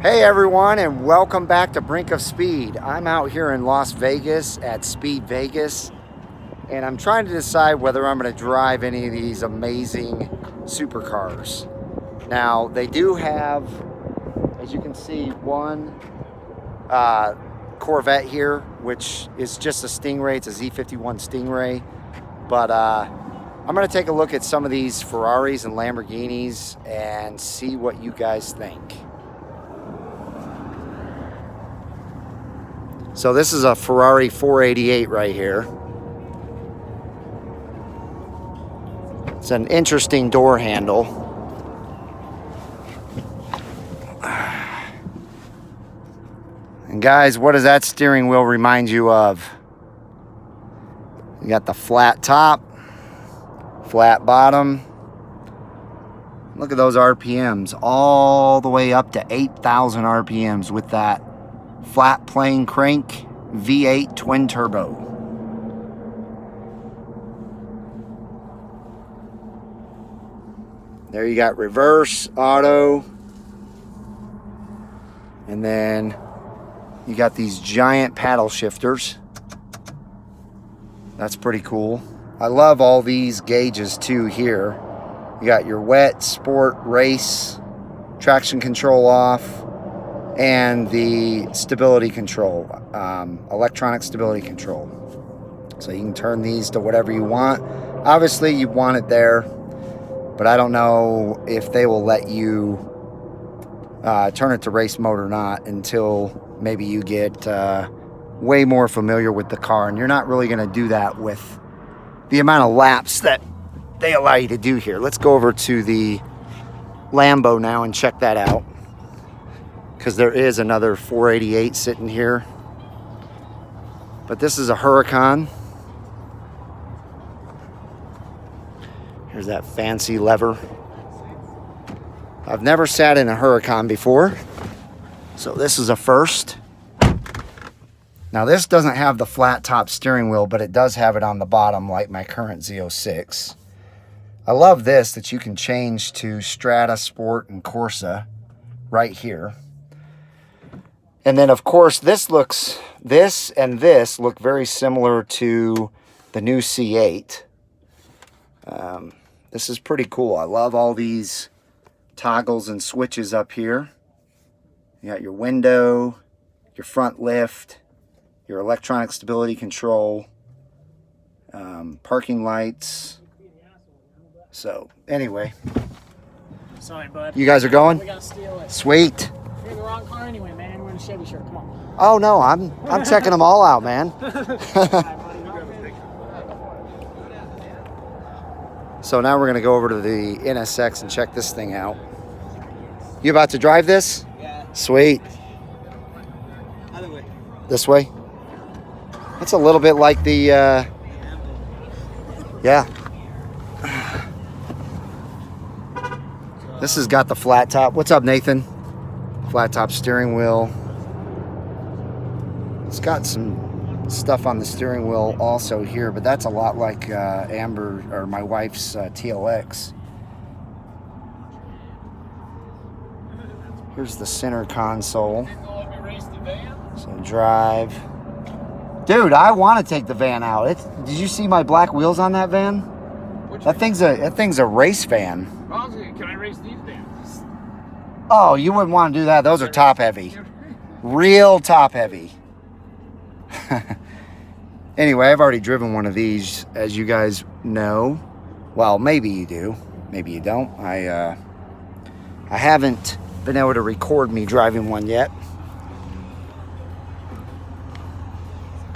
Hey everyone, and welcome back to Brink of Speed. I'm out here in Las Vegas at Speed Vegas, and I'm trying to decide whether I'm going to drive any of these amazing supercars. Now, they do have, as you can see, one Corvette here, which is just a Stingray. It's a Z51 Stingray. But I'm going to take a look at some of these Ferraris and Lamborghinis and see what you guys think. So this is a Ferrari 488 right here. It's an interesting door handle. And guys, what does that steering wheel remind you of? You got the flat top, flat bottom. Look at those RPMs, all the way up to 8,000 RPMs with that flat plane crank V8 twin turbo. There you got reverse, auto, and then you got these giant paddle shifters. That's pretty cool. I love all these gauges too here. You got your wet, sport, race, traction control off, and the stability control, electronic stability control. So you can turn these to whatever you want. Obviously you want it there, but I don't know if they will let you turn it to race mode or not until maybe you get way more familiar with the car. And you're not really gonna do that with the amount of laps that they allow you to do here. Let's go over to the Lambo now and check that out, because there is another 488 sitting here. But this is a Huracan. Here's that fancy lever. I've never sat in a Huracan before, so this is a first. Now this doesn't have the flat top steering wheel, but it does have it on the bottom like my current Z06. I love this, that you can change to Strata, Sport, and Corsa right here. And then of course this and this look very similar to the new C8. This is pretty cool. I love all these toggles and switches up here. You got your window, your front lift, your electronic stability control, parking lights. So anyway, sorry, bud. You guys are going? We gotta steal it. Sweet. You're in the wrong car anyway, man. We're in a Chevy shirt. Come on. Oh no, I'm checking them all out, man. So now we're gonna go over to the NSX and check this thing out. You about to drive this? Yeah. Sweet. Other way. This way? It's a little bit like the, yeah. This has got the flat top. What's up, Nathan? Flat top steering wheel. It's got some stuff on the steering wheel also here, but that's a lot like Amber, or my wife's TLX. Here's the center console. So drive. Dude, I want to take the van out. Did you see my black wheels on that van? That thing's a race van. Can I race these vans? Oh, you wouldn't want to do that. Those are top heavy. Real top heavy. Anyway, I've already driven one of these, as you guys know. Well, maybe you do. Maybe you don't. I haven't been able to record me driving one yet.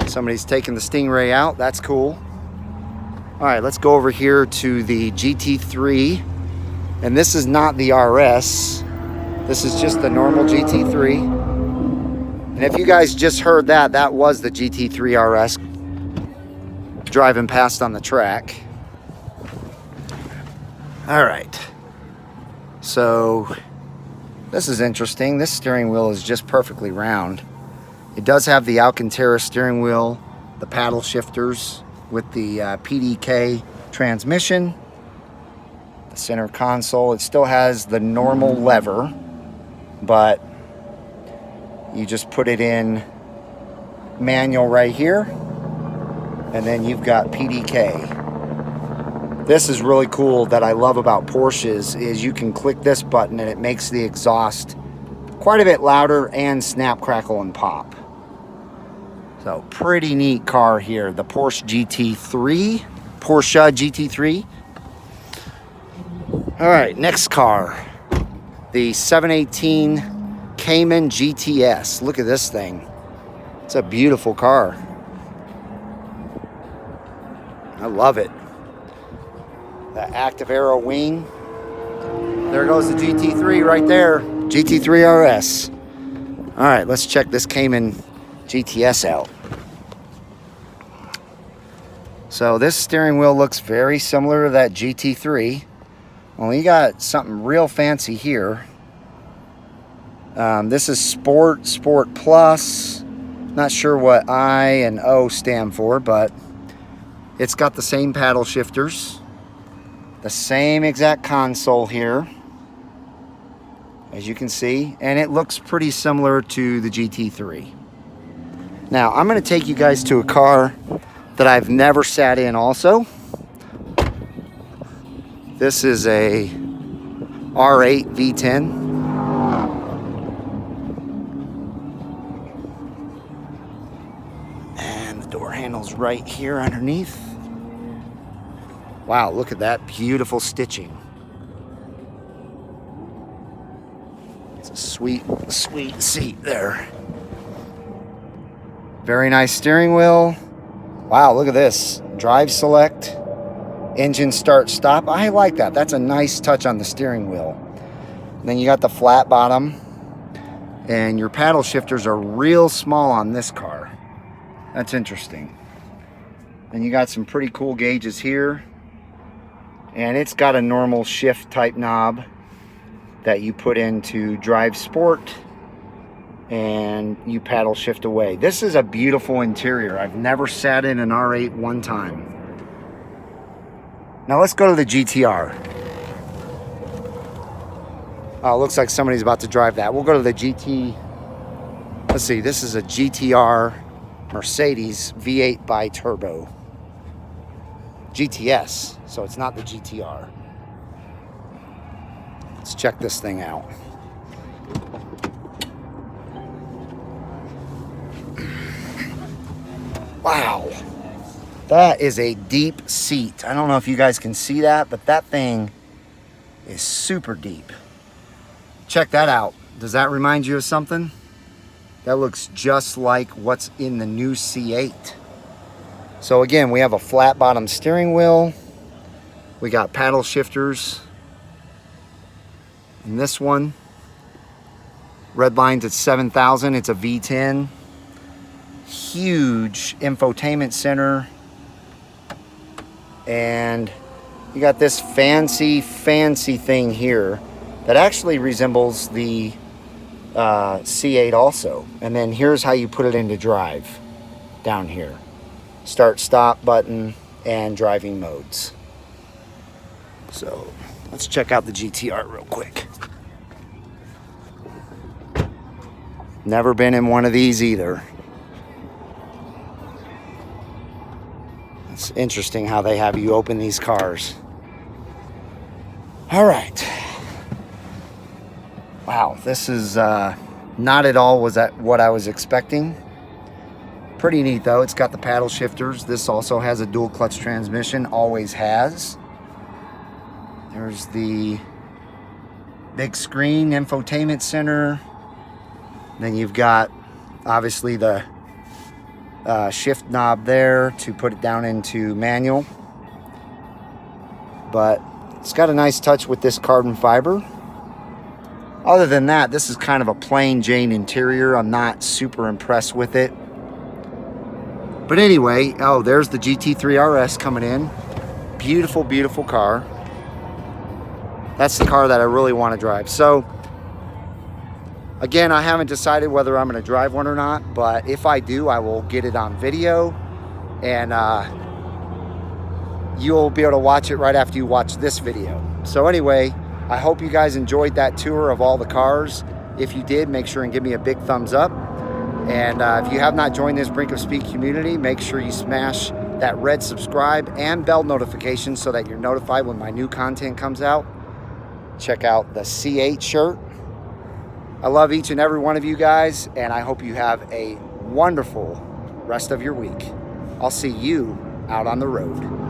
Somebody's taking the Stingray out. That's cool. All right, let's go over here to the GT3. And this is not the RS. This is just the normal GT3. And if you guys just heard that, that was the GT3 RS driving past on the track. All right. So this is interesting. This steering wheel is just perfectly round. It does have the Alcantara steering wheel, the paddle shifters with the PDK transmission, the center console. It still has the normal lever, but You just put it in manual right here, and then you've got PDK. This is really cool that I love about Porsches is you can click this button and it makes the exhaust quite a bit louder and snap, crackle, and pop. So pretty neat car here, the Porsche GT3, Porsche GT3. All right, next car, the 718 Cayman GTS. Look at this thing. It's a beautiful car. I love it. The active arrow wing. There goes the GT3 right there. GT3 RS. All right, let's check this Cayman GTS out. So this steering wheel looks very similar to that GT3. Well, you got something real fancy here. This is Sport, Sport Plus. Not sure what I and O stand for, but it's got the same paddle shifters. The same exact console here, as you can see, and it looks pretty similar to the GT3. Now, I'm going to take you guys to a car that I've never sat in also. This is a R8 V10. And the door handle's right here underneath. Wow, look at that beautiful stitching. It's a sweet, sweet seat there. Very nice steering wheel. Wow, look at this. Drive select, engine start stop. I like that. That's a nice touch on the steering wheel. And then you got the flat bottom, and your paddle shifters are real small on this car. That's interesting. And you got some pretty cool gauges here. And it's got a normal shift type knob that you put into drive sport and you paddle shift away. This is a beautiful interior. I've never sat in an R8 one time. Now let's go to the GTR. Oh, looks like somebody's about to drive that. We'll go to the GT. Let's see, this is a GTR Mercedes V8 bi-turbo. GTS, so it's not the GTR. Let's check this thing out. Wow, that is a deep seat. I don't know if you guys can see that, but that thing is super deep. Check that out. Does that remind you of something? That looks just like what's in the new C8. So again, we have a flat bottom steering wheel. We got paddle shifters. And this one, red lines at 7,000. It's a V10. Huge infotainment center. And you got this fancy thing here that actually resembles the C8 also. And then here's how you put it into drive down here. Start stop button and driving modes. So let's check out the GTR real quick. Never been in one of these either. It's interesting how they have you open these cars. All right. Wow, this is not at all was that what I was expecting. Pretty neat though. It's got the paddle shifters. This also has a dual clutch transmission, always has. There's the big screen infotainment center. Then you've got obviously the shift knob there to put it down into manual. But it's got a nice touch with this carbon fiber. Other than that, this is kind of a plain Jane interior. I'm not super impressed with it. But anyway, oh, there's the GT3 RS coming in. Beautiful, beautiful car. That's the car that I really want to drive. So, again, I haven't decided whether I'm going to drive one or not, but if I do, I will get it on video, and you'll be able to watch it right after you watch this video. So anyway, I hope you guys enjoyed that tour of all the cars. If you did, make sure and give me a big thumbs up. And if you have not joined this Brink of Speed community, make sure you smash that red subscribe and bell notification so that you're notified when my new content comes out. Check out the C8 shirt. I love each and every one of you guys, and I hope you have a wonderful rest of your week. I'll see you out on the road.